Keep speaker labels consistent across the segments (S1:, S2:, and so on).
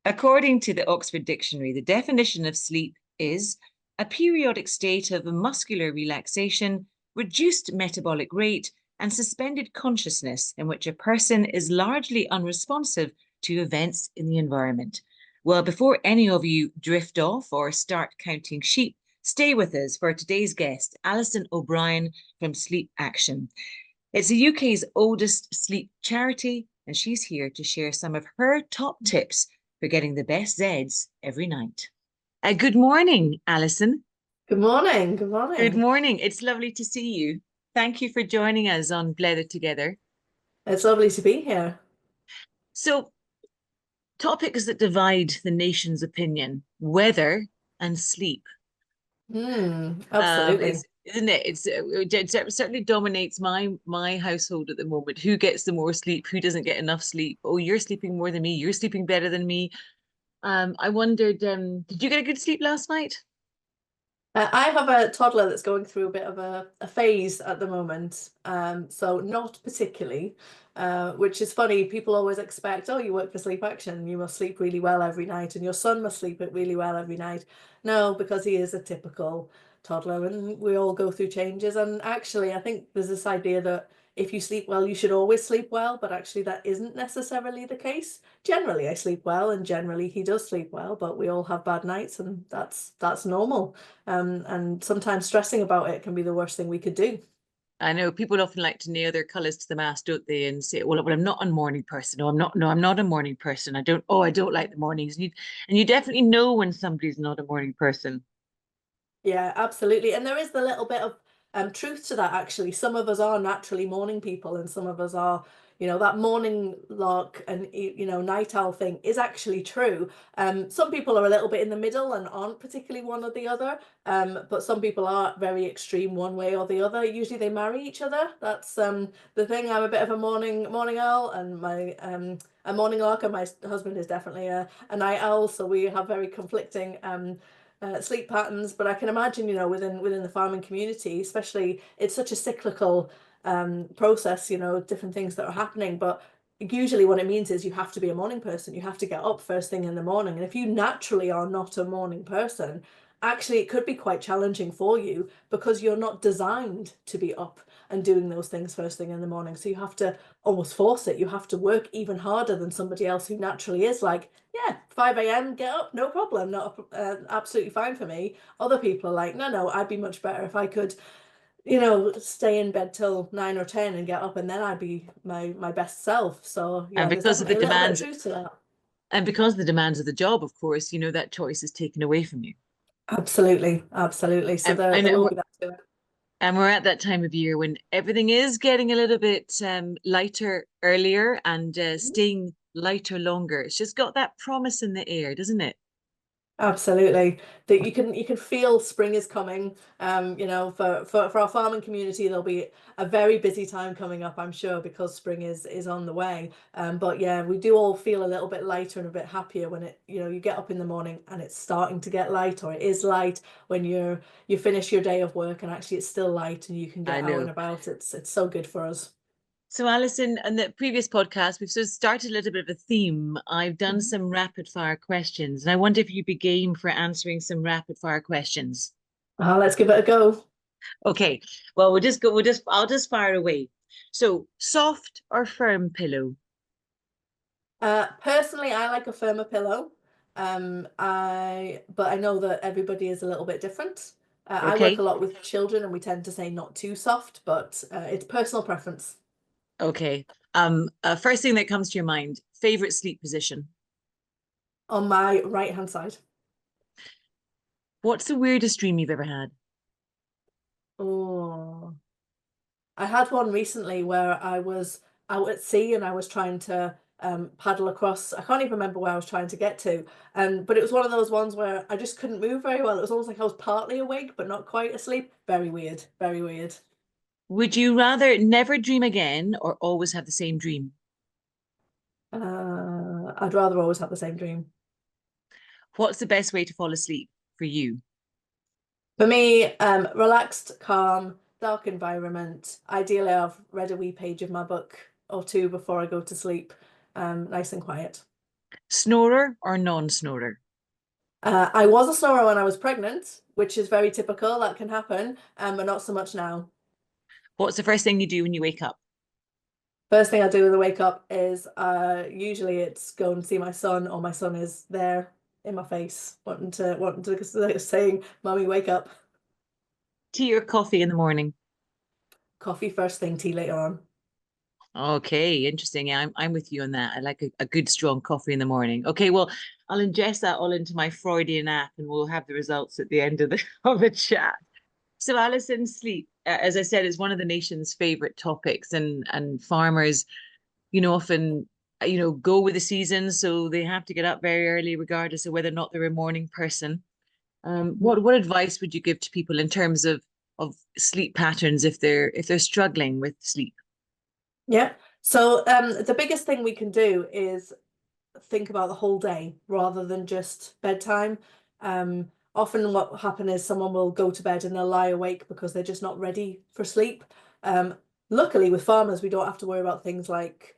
S1: According to the Oxford Dictionary, the definition of sleep is a periodic state of muscular relaxation, reduced metabolic rate, and suspended consciousness in which a person is largely unresponsive to events in the environment. Well, before any of you drift off or start counting sheep, stay with us for today's guest, Alyson O'Brien from Sleep Action. It's the UK's oldest sleep charity, and she's here to share some of her top tips for getting the best Zeds every night. Good morning, Alyson.
S2: Good morning. Good
S1: Good
S2: morning.
S1: morning. It's lovely to see you. Thank you for joining us on Blether Together.
S2: It's lovely to be here.
S1: So, topics that divide the nation's opinion, weather and sleep.
S2: Absolutely.
S1: Isn't it? It certainly dominates my household at the moment. Who gets the more sleep? Who doesn't get enough sleep? Oh, you're sleeping more than me. You're sleeping better than me. I wondered, did you get a good sleep last night?
S2: I have a toddler that's going through a bit of a phase at the moment, so not particularly, which is funny. People always expect, oh, you work for Sleep Action, you must sleep really well every night, and your son must sleep it really well every night. No, because he is a typical toddler, and we all go through changes. And actually, I think there's this idea that if you sleep well, you should always sleep well, but actually that isn't necessarily the case. Generally, I sleep well, and generally he does sleep well, but we all have bad nights, and that's normal. And sometimes stressing about it can be the worst thing we could do.
S1: I know people often like to nail their colours to the mast, don't they? And say, well, I'm not a morning person. No, I'm not. No, I'm not a morning person. I don't like the mornings. And you definitely know when somebody's not a morning person.
S2: Yeah, absolutely. And there is the little bit of truth to that, actually. Some of us are naturally morning people, and some of us are, that morning lark and, night owl thing is actually true. Some people are a little bit in the middle and aren't particularly one or the other. But some people are very extreme one way or the other. Usually they marry each other. That's the thing. I'm a bit of a morning owl, and my a morning lark, and my husband is definitely a night owl. So we have very conflicting sleep patterns. But I can imagine, within the farming community, especially, it's such a cyclical process, different things that are happening. But usually what it means is you have to be a morning person. You have to get up first thing in the morning. And if you naturally are not a morning person, actually it could be quite challenging for you because you're not designed to be up and doing those things first thing in the morning. So you have to almost force it. You have to work even harder than somebody else who naturally is like, yeah, 5 a.m., get up, no problem, not absolutely fine for me. Other people are like, no, I'd be much better if I could, stay in bed till 9 or 10 and get up, and then I'd be my best self. So
S1: And
S2: yeah, there's
S1: because of the
S2: definitely a little bit of
S1: demands,
S2: truth to that.
S1: and because of the demands of the job, of course, that choice is taken away from you.
S2: Absolutely, absolutely. So
S1: And,
S2: there
S1: and
S2: will
S1: we're,
S2: be that to it.
S1: and we're at that time of year when everything is getting a little bit lighter earlier and staying lighter longer. It's just got that promise in the air, doesn't it?
S2: Absolutely. That you can feel spring is coming. For our farming community, there'll be a very busy time coming up, I'm sure, because spring is on the way. But yeah, we do all feel a little bit lighter and a bit happier when you get up in the morning and it's starting to get light, or it is light when you finish your day of work and actually it's still light and you can
S1: I
S2: get out and
S1: know.
S2: about. It's so good for us.
S1: So, Alyson, in the previous podcast, we've sort of started a little bit of a theme. I've done
S2: Mhm.
S1: some rapid fire questions, and I wonder if you'd be game for answering some rapid fire questions.
S2: Let's give it a go.
S1: Okay, well, we'll just go, I'll just fire away. So, soft or firm pillow?
S2: Personally, I like a firmer pillow. But I know that everybody is a little bit different. I work
S1: Okay,
S2: a lot with children, and we tend to say not too soft, but it's personal preference.
S1: okay. First thing that comes to your mind, favorite sleep position?
S2: On my right hand side.
S1: What's the weirdest dream you've ever had?
S2: Oh, I had one recently where I was out at sea and I was trying to paddle across. I can't even remember where I was trying to get to. But it was one of those ones where I just couldn't move very well. It was almost like I was partly awake, but not quite asleep. Very weird. Very weird.
S1: Would you rather never dream again or always have the same dream?
S2: I'd rather always have the same dream.
S1: What's the best way to fall asleep for you?
S2: For me, relaxed, calm, dark environment. Ideally, I've read a wee page of my book or two before I go to sleep. Nice and quiet.
S1: Snorer or non-snorer?
S2: I was a snorer when I was pregnant, which is very typical. That can happen, but not so much now.
S1: What's the first thing you do when you wake up?
S2: First thing I do when I wake up is usually it's go and see my son, or my son is there in my face, wanting to saying, "Mommy, wake up."
S1: Tea or coffee in the morning?
S2: Coffee first thing, tea later on.
S1: Okay, interesting. Yeah, I'm with you on that. I like a good strong coffee in the morning. Okay, well, I'll ingest that all into my Freudian app and we'll have the results at the end of the of the chat. So Alyson, sleep, as I said, is one of the nation's favorite topics, and farmers, often, go with the seasons, so they have to get up very early, regardless of whether or not they're a morning person. What advice would you give to people in terms of sleep patterns if they're struggling with sleep?
S2: Yeah. So the biggest thing we can do is think about the whole day rather than just bedtime. Often what will happen is someone will go to bed and they'll lie awake because they're just not ready for sleep. Um, Luckily with farmers, we don't have to worry about things like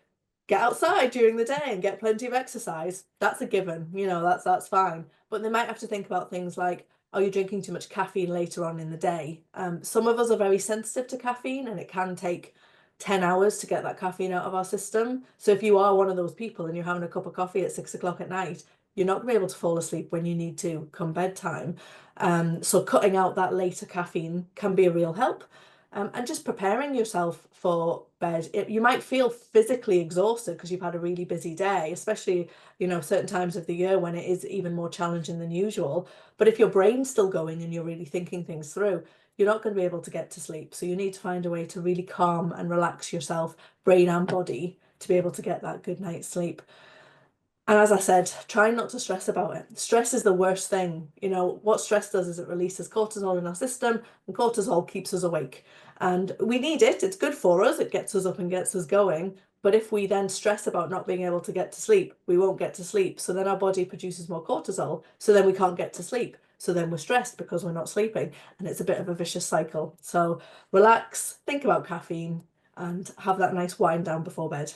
S2: get outside during the day and get plenty of exercise. That's a given, that's fine. But they might have to think about things like, are you drinking too much caffeine later on in the day? Some of us are very sensitive to caffeine and it can take 10 hours to get that caffeine out of our system. So if you are one of those people and you're having a cup of coffee at 6 o'clock at night, you're not going to be able to fall asleep when you need to come bedtime. So cutting out that later caffeine can be a real help. And just preparing yourself for bed. You might feel physically exhausted because you've had a really busy day, especially, certain times of the year when it is even more challenging than usual. But if your brain's still going and you're really thinking things through, you're not going to be able to get to sleep. So you need to find a way to really calm and relax yourself, brain and body, to be able to get that good night's sleep. And as I said, try not to stress about it. Stress is the worst thing. What stress does is it releases cortisol in our system, and cortisol keeps us awake. And we need it. It's good for us. It gets us up and gets us going. But if we then stress about not being able to get to sleep, we won't get to sleep. So then our body produces more cortisol. So then we can't get to sleep. So then we're stressed because we're not sleeping. And it's a bit of a vicious cycle. So relax, think about caffeine, and have that nice wind down before bed.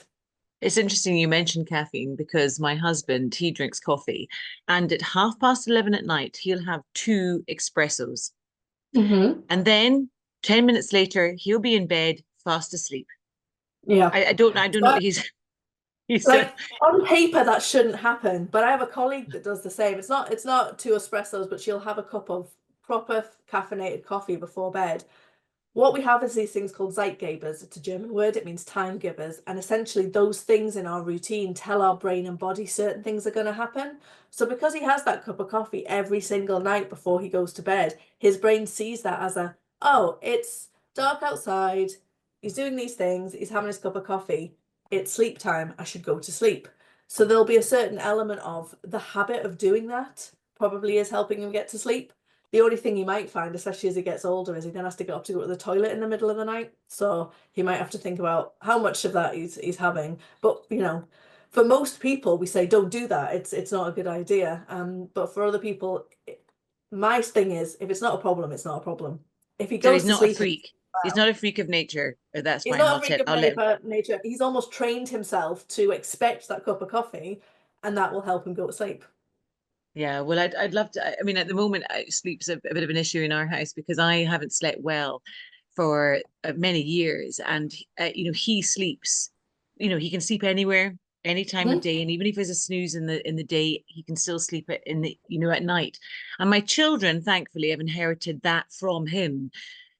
S1: It's interesting you mentioned caffeine because my husband, he drinks coffee, and at 11:30 at night, he'll have two espressos.
S2: Hmm.
S1: And then 10 minutes later, he'll be in bed fast asleep.
S2: Yeah.
S1: I don't know. He's
S2: Like on paper that shouldn't happen, but I have a colleague that does the same. It's not two espressos, but she'll have a cup of proper caffeinated coffee before bed. What we have is these things called Zeitgebers. It's a German word. It means time givers. And essentially those things in our routine tell our brain and body certain things are going to happen. So because he has that cup of coffee every single night before he goes to bed, his brain sees that as oh, it's dark outside. He's doing these things. He's having his cup of coffee. It's sleep time. I should go to sleep. So there'll be a certain element of the habit of doing that probably is helping him get to sleep. The only thing he might find, especially as he gets older, is he then has to get up to go to the toilet in the middle of the night. So he might have to think about how much of that he's having. But for most people, we say don't do that. It's not a good idea. But for other people, my thing is if it's not a problem, it's not a problem. If he
S1: so
S2: goes
S1: he's
S2: to
S1: not a
S2: sleep,
S1: freak. He's not a freak of nature. That's
S2: he's
S1: fine.
S2: not
S1: I'll
S2: a freak
S1: tell.
S2: of
S1: I'll let him.
S2: nature. He's almost trained himself to expect that cup of coffee, and that will help him go to sleep.
S1: Yeah, well, I'd love to. I mean, at the moment, sleep's a bit of an issue in our house because I haven't slept well for many years, and he sleeps. He can sleep anywhere, any time of
S2: Mhm.
S1: day, and even if there's a snooze in the day, he can still sleep in the at night. And my children, thankfully, have inherited that from him.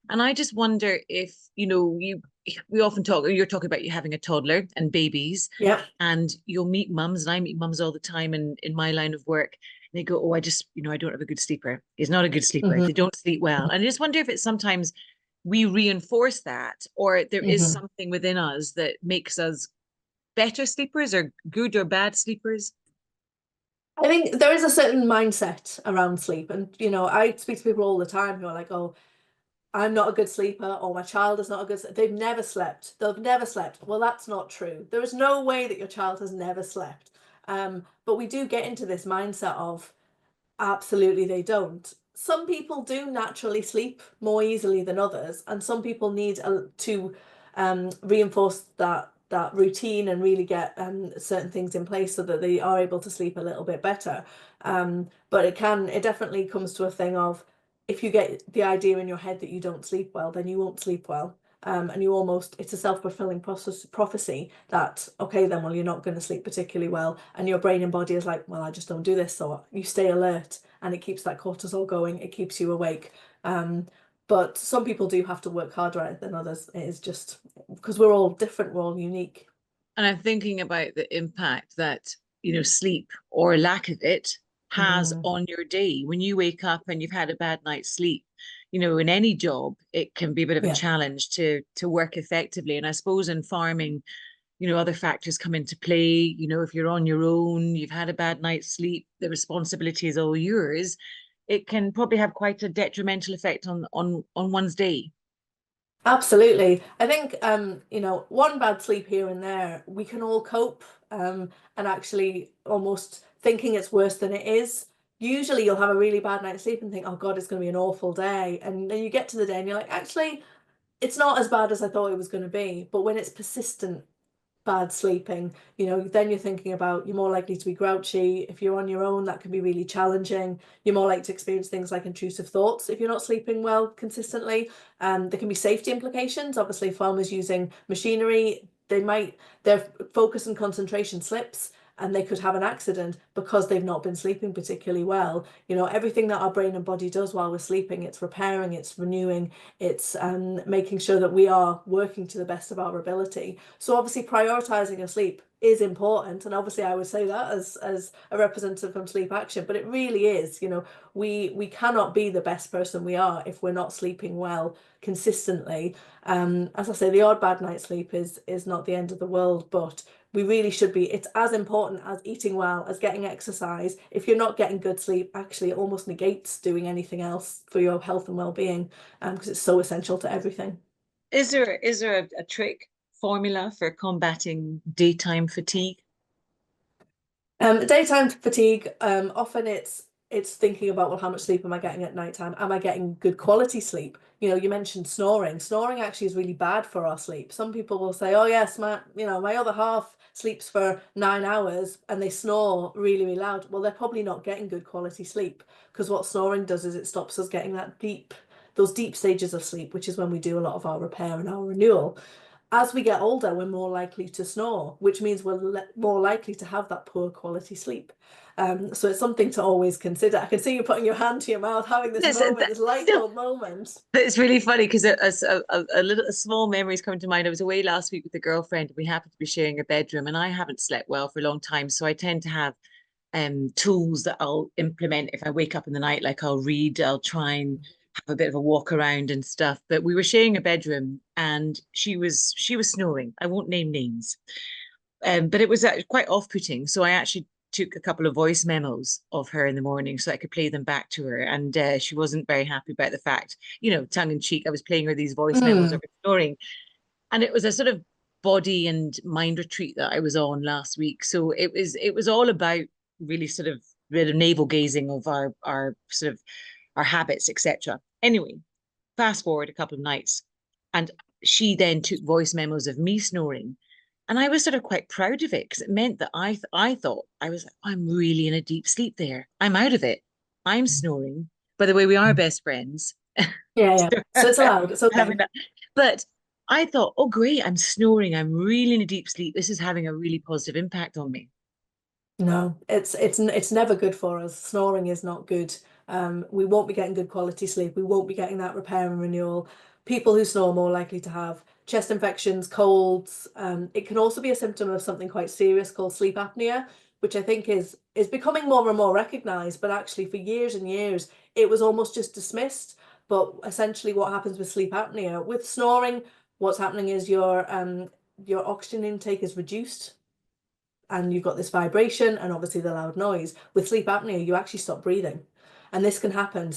S1: And I just wonder if, we often talk, you're talking about you having a toddler and babies,
S2: Yeah.
S1: and you'll meet mums, and I meet mums all the time in my line of work. And they go, oh, I don't have a good sleeper. He's not a good sleeper.
S2: Hmm.
S1: They don't sleep well. And I just wonder if it's sometimes we reinforce that, or there is
S2: Hmm.
S1: something within us that makes us better sleepers or good or bad sleepers.
S2: I think there is a certain mindset around sleep. And, I speak to people all the time who are like, oh, I'm not a good sleeper, or my child is not a good, they've never slept. They've never slept. Well, that's not true. There is no way that your child has never slept. But we do get into this mindset of absolutely they don't. Some people do naturally sleep more easily than others, and some people need to reinforce that that routine and really get certain things in place so that they are able to sleep a little bit better. But it definitely comes to a thing of, if you get the idea in your head that you don't sleep well, then you won't sleep well. And it's a self-fulfilling prophecy that, okay, then, well, you're not going to sleep particularly well. And your brain and body is like, well, I just don't do this. So you stay alert, and it keeps that cortisol going. It keeps you awake. But some people do have to work harder at it than others. It is just because we're all different, we're all unique.
S1: And I'm thinking about the impact that, sleep or lack of it has
S2: Mm,
S1: on your day. When you wake up and you've had a bad night's sleep, in any job, it can be a bit of a
S2: yeah.
S1: challenge to work effectively. And I suppose in farming, other factors come into play. If you're on your own, you've had a bad night's sleep, the responsibility is all yours. It can probably have quite a detrimental effect on one's day.
S2: Absolutely. I think one bad sleep here and there, we can all cope, and actually almost thinking it's worse than it is. Usually you'll have a really bad night's sleep and think, oh God, it's going to be an awful day. And then you get to the day and you're like, actually, it's not as bad as I thought it was going to be. But when it's persistent bad sleeping, then you're thinking about, you're more likely to be grouchy. If you're on your own, that can be really challenging. You're more likely to experience things like intrusive thoughts if you're not sleeping well consistently. There can be safety implications. Obviously, farmers using machinery, their focus and concentration slips, and they could have an accident because they've not been sleeping particularly well. Everything that our brain and body does while we're sleeping, it's repairing, it's renewing, it's making sure that we are working to the best of our ability. So obviously prioritizing your sleep is important, and obviously I would say that as a representative from Sleep Action, but it really is. We cannot be the best person we are if we're not sleeping well consistently. As I say, the odd bad night's sleep is not the end of the world, but we really should be. It's as important as eating well, as getting exercise. If you're not getting good sleep, actually it almost negates doing anything else for your health and well-being, because it's so essential to everything.
S1: Is there a trick formula for combating daytime fatigue?
S2: Daytime fatigue, often it's thinking about, well, how much sleep am I getting at nighttime? Am I getting good quality sleep? You mentioned snoring. Snoring actually is really bad for our sleep. Some people will say, oh yes, my other half sleeps for 9 hours and they snore really, really loud. Well, they're probably not getting good quality sleep, because what snoring does is it stops us getting those deep stages of sleep, which is when we do a lot of our repair and our renewal. As we get older, we're more likely to snore, which means we're more likely to have that poor quality sleep. So it's something to always consider. I can see you putting your hand to your mouth, having this
S1: Yes,
S2: moment, this light bulb moment.
S1: it's really funny because a small memory is coming to mind. I was away last week with a girlfriend. We happened to be sharing a bedroom, and I haven't slept well for a long time, so I tend to have tools that I'll implement if I wake up in the night. Like I'll read, I'll try and have a bit of a walk around and stuff. But we were sharing a bedroom, and she was snoring. I won't name names, but it was quite off-putting. So I actually took a couple of voice memos of her in the morning so I could play them back to her. And she wasn't very happy about the fact, tongue in cheek, I was playing her these voice memos of
S2: Mm.
S1: her snoring. And it was a sort of body and mind retreat that I was on last week. So it was all about really sort of bit of navel gazing of our sort of our habits, etc. Anyway, fast forward a couple of nights, and she then took voice memos of me snoring. And I was sort of quite proud of it because it meant that I thought I was like, I'm really in a deep sleep there. I'm out of it. I'm snoring. By the way, we are best friends.
S2: Yeah, yeah. So it's allowed. It's
S1: Having
S2: okay.
S1: that. But I thought, oh great, I'm snoring. I'm really in a deep sleep. This is having a really positive impact on me.
S2: No, it's never good for us. Snoring is not good. We won't be getting good quality sleep. We won't be getting that repair and renewal. People who snore are more likely to have chest infections, colds. It can also be a symptom of something quite serious called sleep apnea, which I think is becoming more and more recognized. But actually, for years and years, it was almost just dismissed. But essentially, what happens with sleep apnea, with snoring, what's happening is your oxygen intake is reduced, and you've got this vibration and obviously the loud noise. With sleep apnea, you actually stop breathing. And this can happen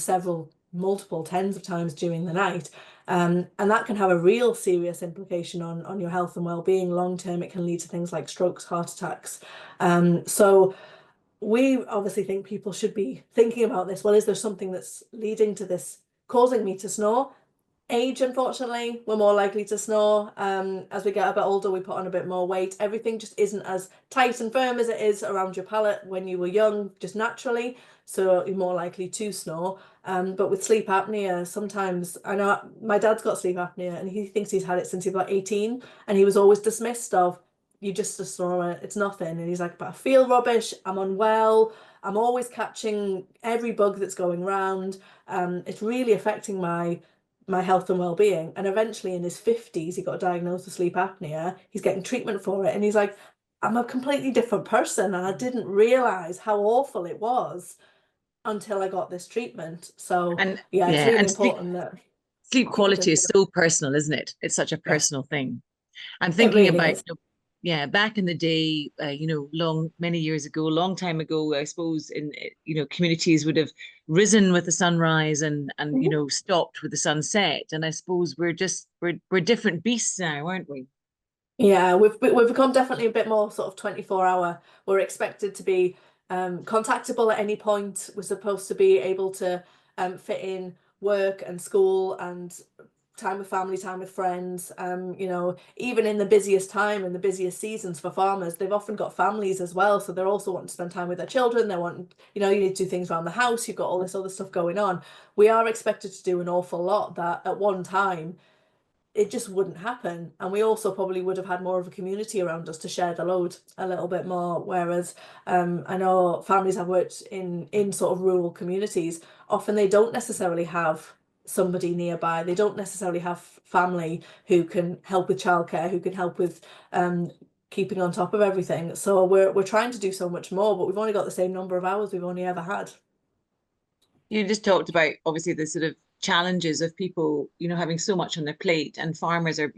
S2: multiple tens of times during the night. And that can have a real serious implication on your health and well-being. Long term, it can lead to things like strokes, heart attacks. So we obviously think people should be thinking about this. Well, is there something that's leading to this, causing me to snore? age, unfortunately, we're more likely to snore. As we get a bit older, we put on a bit more weight. Everything just isn't as tight and firm as it is around your palate when you were young, just naturally. So you're more likely to snore. But with sleep apnea, sometimes I know my dad's got sleep apnea and he thinks he's had it since he was about 18, and he was always dismissed of, you just a snorer, it's nothing. And he's like, but I feel rubbish, I'm unwell, I'm always catching every bug that's going round. It's really affecting my health and well-being. And eventually in his 50s, he got diagnosed with sleep apnea. He's getting treatment for it. And he's like, I'm a completely different person. And I didn't realize how awful it was until I got this treatment. So
S1: And
S2: yeah, it's
S1: yeah,
S2: really
S1: and sleep
S2: important that
S1: sleep
S2: people do.
S1: quality is so personal, isn't it? It's such a
S2: Yeah,
S1: personal thing. I'm
S2: it
S1: thinking
S2: really
S1: about,
S2: is.
S1: yeah, back in the day, many years ago, a long time ago, I suppose in, communities would have risen with the sunrise and
S2: Mhm.
S1: stopped with the sunset. And I suppose we're different beasts now, aren't we?
S2: Yeah, we've become definitely a bit more sort of 24-hour. We're expected to be contactable at any point. We're supposed to be able to fit in work and school and time with family, time with friends. Even in the busiest time and the busiest seasons for farmers, they've often got families as well. So they're also wanting to spend time with their children. They want, you need to do things around the house. You've got all this other stuff going on. We are expected to do an awful lot that at one time it just wouldn't happen. And we also probably would have had more of a community around us to share the load a little bit more. Whereas I know families I've worked in sort of rural communities, often they don't necessarily have somebody nearby. They don't necessarily have family who can help with childcare, who can help with keeping on top of everything. So we're trying to do so much more, but we've only got the same number of hours we've only ever had.
S1: You just talked about obviously the sort of challenges of people, having so much on their plate, and farmers are,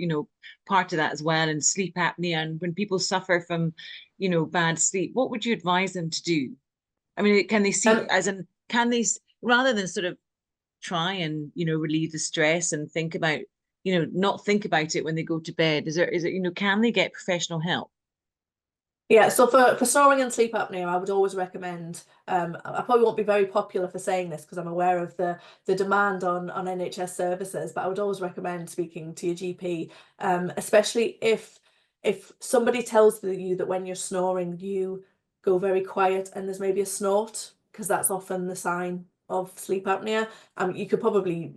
S1: part of that as well, and sleep apnea. And when people suffer from, bad sleep, what would you advise them to do? I mean, can they see,
S2: Um,
S1: as in, can they, rather than sort of try and, relieve the stress and think about, not think about it when they go to bed? Is it, can they get professional help?
S2: Yeah, so for snoring and sleep apnea, I would always recommend. I probably won't be very popular for saying this because I'm aware of the demand on NHS services, but I would always recommend speaking to your GP, especially if somebody tells you that when you're snoring, you go very quiet and there's maybe a snort, because that's often the sign of sleep apnea. You could probably,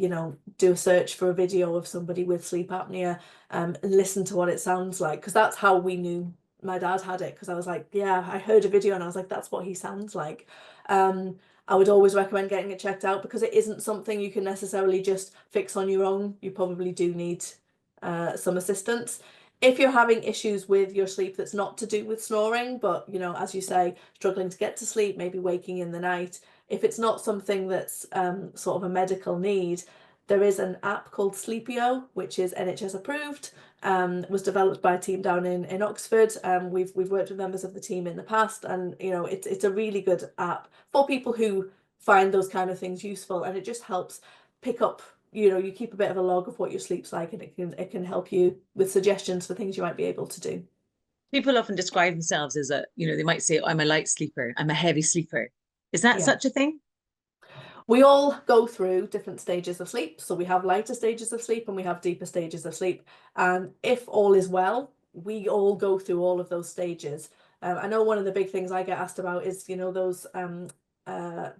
S2: do a search for a video of somebody with sleep apnea, and listen to what it sounds like, because that's how we knew my dad had it, because I was like, yeah, I heard a video and I was like, that's what he sounds like. Um, I would always recommend getting it checked out because it isn't something you can necessarily just fix on your own. You probably do need some assistance. If you're having issues with your sleep that's not to do with snoring, but as you say, struggling to get to sleep, maybe waking in the night, if it's not something that's sort of a medical need, there is an app called Sleepio, which is NHS approved, was developed by a team down in Oxford. We've worked with members of the team in the past, and it's a really good app for people who find those kind of things useful, and it just helps pick up. You keep a bit of a log of what your sleep's like, and it can help you with suggestions for things you might be able to do.
S1: People often describe themselves as they might say, oh, I'm a light sleeper, I'm a heavy sleeper. Is that
S2: Yeah.
S1: such a thing?
S2: We all go through different stages of sleep. So we have lighter stages of sleep and we have deeper stages of sleep. And if all is well, we all go through all of those stages. I know one of the big things I get asked about is, those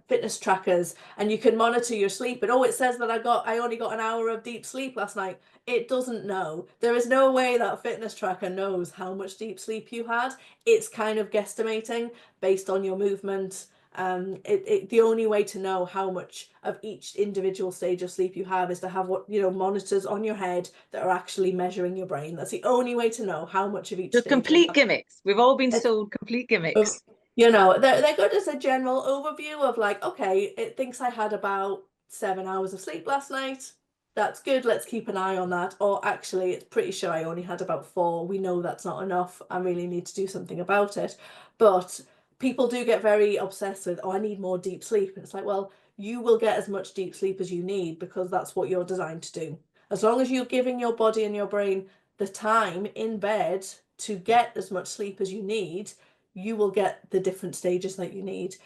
S2: fitness trackers, and you can monitor your sleep. And it says that I only got an hour of deep sleep last night. It doesn't know. There is no way that fitness tracker knows how much deep sleep you had. It's kind of guesstimating based on your movement. The only way to know how much of each individual stage of sleep you have is to have monitors on your head that are actually measuring your brain. That's the only way to know how much of each
S1: They're
S2: stage you
S1: complete
S2: have.
S1: gimmicks. We've all been
S2: It's,
S1: sold complete
S2: of-
S1: gimmicks.
S2: they're good as a general overview of like, okay, it thinks I had about 7 hours of sleep last night. That's good. Let's keep an eye on that. Or actually, it's pretty sure I only had about 4. We know that's not enough. I really need to do something about it. But people do get very obsessed with, oh, I need more deep sleep. And it's like, well, you will get as much deep sleep as you need because that's what you're designed to do. As long as you're giving your body and your brain the time in bed to get as much sleep as you need, you will get the different stages that you need.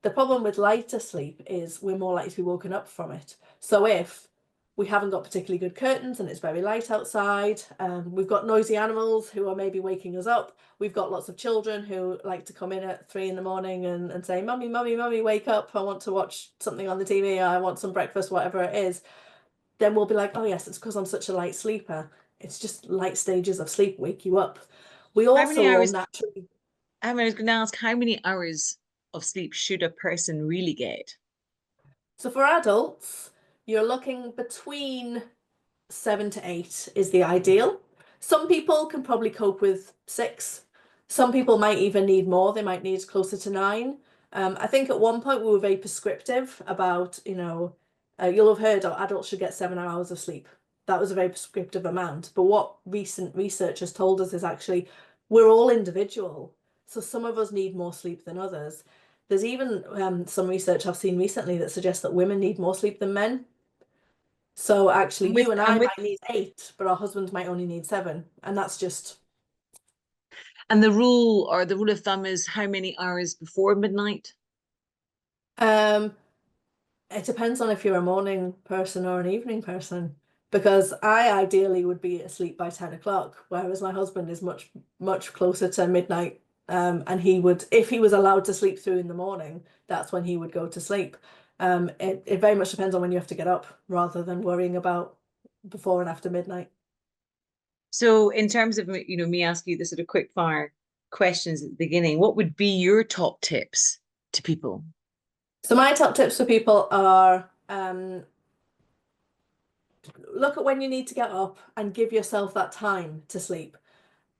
S2: The problem with lighter sleep is we're more likely to be woken up from it. So if We haven't got particularly good curtains and it's very light outside. We've got noisy animals who are maybe waking us up. We've got lots of children who like to come in at 3 in the morning and say, Mummy, Mummy, Mummy, wake up. I want to watch something on the TV. I want some breakfast, whatever it is. Then we'll be like, oh yes, it's because I'm such a light sleeper. It's just light stages of sleep wake you up. We
S1: How many
S2: also will
S1: hours?
S2: naturally.
S1: I was going to ask, how many hours of sleep should a person really get?
S2: So for adults, you're looking between 7 to 8 is the ideal. Some people can probably cope with 6. Some people might even need more. They might need closer to 9. I think at one point we were very prescriptive about, you'll have heard, oh, adults should get 7 hours of sleep. That was a very prescriptive amount. But what recent research has told us is actually we're all individual. So some of us need more sleep than others. There's even some research I've seen recently that suggests that women need more sleep than men. So actually,
S1: And with
S2: you and
S1: and
S2: I
S1: with
S2: might need 8, but our husbands might only need 7, and that's just.
S1: and the rule of thumb is how many hours before midnight?
S2: Um, it depends on if you're a morning person or an evening person, because I ideally would be asleep by 10 o'clock, whereas my husband is much much closer to midnight. And he would, if he was allowed to sleep through in the morning, that's when he would go to sleep. It very much depends on when you have to get up, rather than worrying about before and after midnight.
S1: So in terms of me asking you the sort of quick fire questions at the beginning, what would be your top tips to people?
S2: So my top tips for people are look at when you need to get up and give yourself that time to sleep,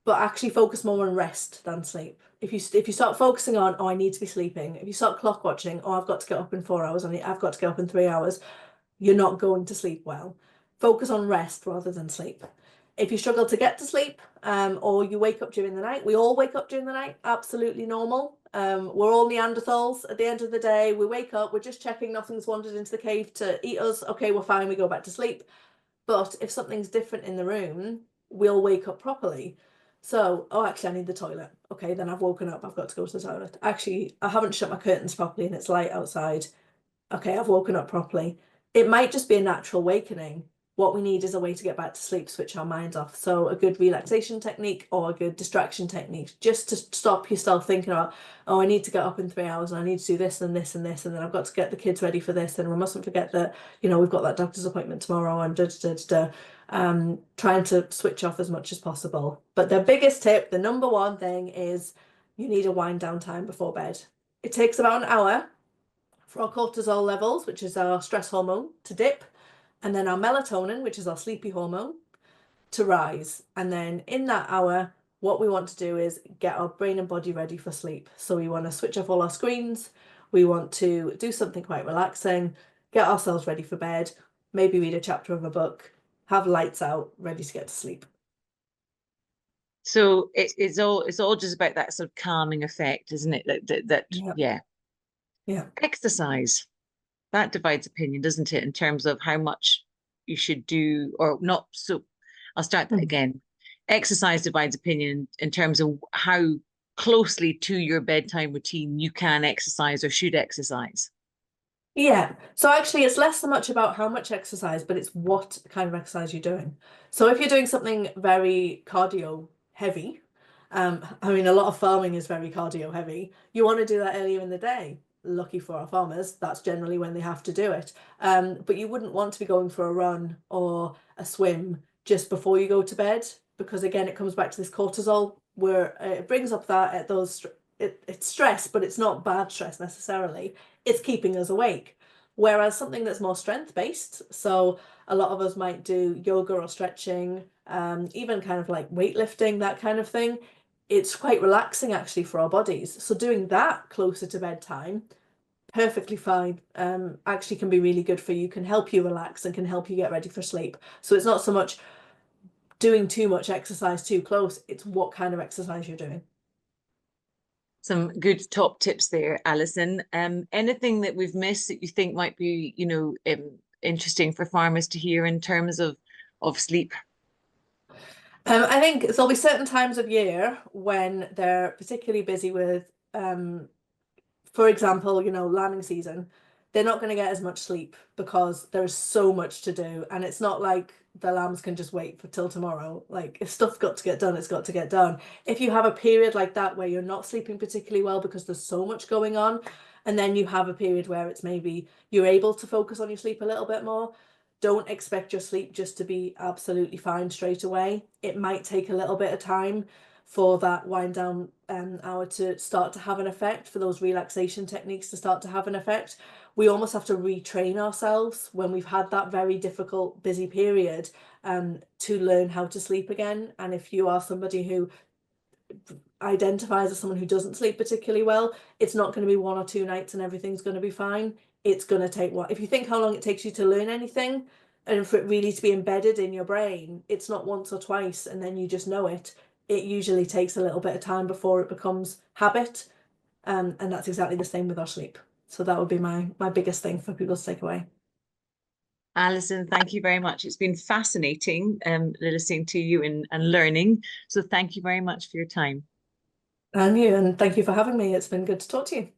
S2: but actually focus more on rest than sleep. If you start focusing on, oh, I need to be sleeping, if you start clock watching, oh, I've got to get up in 4 hours, I've got to get up in 3 hours, you're not going to sleep well. Focus on rest rather than sleep. If you struggle to get to sleep, or you wake up during the night, we all wake up during the night, absolutely normal. We're all Neanderthals at the end of the day. We wake up, we're just checking nothing's wandered into the cave to eat us. Okay, we're fine, we go back to sleep. But if something's different in the room, we'll wake up properly. So, oh, actually, I need the toilet. Okay, then I've woken up, I've got to go to the toilet. Actually, I haven't shut my curtains properly and it's light outside. Okay, I've woken up properly. It might just be a natural awakening. What we need is a way to get back to sleep, switch our minds off. So a good relaxation technique or a good distraction technique, just to stop yourself thinking about, oh, I need to get up in 3 hours and I need to do this and this and this, and then I've got to get the kids ready for this, and we mustn't forget that, we've got that doctor's appointment tomorrow and da da da da. Trying to switch off as much as possible. But the biggest tip, the number one thing is you need a wind down time before bed. It takes about an hour for our cortisol levels, which is our stress hormone, to dip, and then our melatonin, which is our sleepy hormone, to rise. And then in that hour, what we want to do is get our brain and body ready for sleep. So we want to switch off all our screens. We want to do something quite relaxing, get ourselves ready for bed, maybe read a chapter of a book, have lights out, ready to get to sleep.
S1: So it's all just about that sort of calming effect, isn't it?
S2: Yeah.
S1: Yeah.
S2: Yeah.
S1: Exercise. That divides opinion, doesn't it, in terms of how much you should do or not. So I'll start that
S2: Mm.
S1: again. Exercise divides opinion in terms of how closely to your bedtime routine you can exercise or should exercise.
S2: Yeah. So actually, it's less so much about how much exercise, but it's what kind of exercise you're doing. So if you're doing something very cardio heavy, a lot of farming is very cardio heavy. You want to do that earlier in the day. Lucky for our farmers, that's generally when they have to do it. But you wouldn't want to be going for a run or a swim just before you go to bed, because again, it comes back to this cortisol where it brings up that it's stress, but it's not bad stress necessarily. It's keeping us awake. Whereas something that's more strength based, so a lot of us might do yoga or stretching, even kind of like weightlifting, that kind of thing. It's quite relaxing actually for our bodies. So doing that closer to bedtime, perfectly fine. Actually can be really good for you, can help you relax and can help you get ready for sleep. So it's not so much doing too much exercise too close, it's what kind of exercise you're doing.
S1: Some good top tips there, Alyson. Anything that we've missed that you think might be, interesting for farmers to hear in terms of sleep?
S2: I think there'll be certain times of year when they're particularly busy with, for example, lambing season. they're not going to get as much sleep because there's so much to do. And it's not like the lambs can just wait for till tomorrow. Like if stuff's got to get done, it's got to get done. If you have a period like that where you're not sleeping particularly well because there's so much going on, and then you have a period where it's maybe you're able to focus on your sleep a little bit more, don't expect your sleep just to be absolutely fine straight away. It might take a little bit of time for that wind down hour to start to have an effect, for those relaxation techniques to start to have an effect. We almost have to retrain ourselves when we've had that very difficult, busy period to learn how to sleep again. And if you are somebody who identifies as someone who doesn't sleep particularly well, it's not going to be 1 or 2 nights and everything's going to be fine. It's going to take what? If you think how long it takes you to learn anything, and for it really to be embedded in your brain, it's not once or twice and then you just know it. It usually takes a little bit of time before it becomes habit. And that's exactly the same with our sleep. So that would be my biggest thing for people to take away.
S1: Alyson, thank you very much. It's been fascinating listening to you and learning. So thank you very much for your time.
S2: And you, and thank you for having me. It's been good to talk to you.